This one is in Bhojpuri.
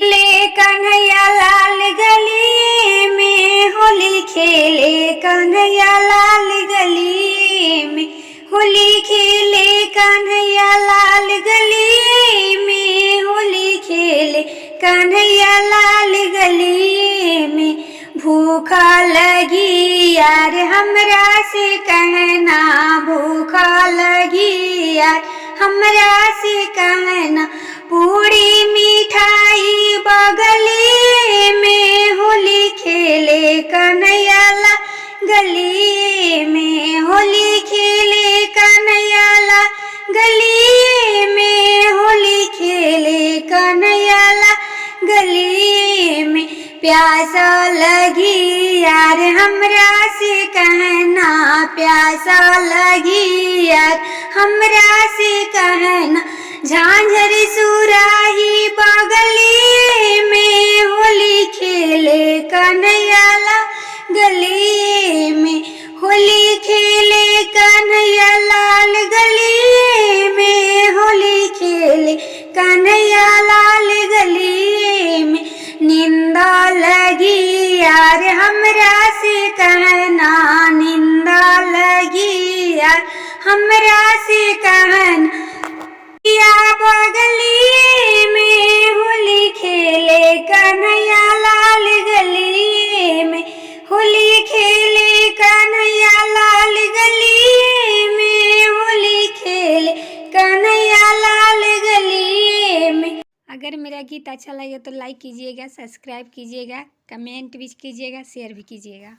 ले कन्हैया लाल गली में होली खेले, कन्हैया लाल गली में होली खेले, कन्हैया लाल गली में होली खेले, कन्हैया लाल गली में। भूखा लगी यार हमरा से कहना, भूखा लगी यार हमरा से कहना, पूरी मिठाई बगली में होली खेले, कन्हैया लाल गली में होली खेले, कन्हैया लाल गली में होली खेले, कन्हैया लाल गली में। प्यास लगी यार हमरा से कहना, प्यास लगी यार हमरा से कहना, झांझर सुराही बगली में होली खेले, कन्हैया लाल गली में होली खेले, कन्हैया लाल गली में होली खेले, कन्हैया लाल गली में। निंदा लगी यार हमरा से कहना, निंदा लगी यार हमरा से कहना, या बगली में होली खेले, कन्हैया लाल गली में होली खेले, कन्हैया लाल गली में होली खेले, कन्हैया लाल गली में। अगर मेरा गीत अच्छा लगे तो लाइक कीजिएगा, सब्सक्राइब कीजिएगा, कमेंट भी कीजिएगा, शेयर भी कीजिएगा।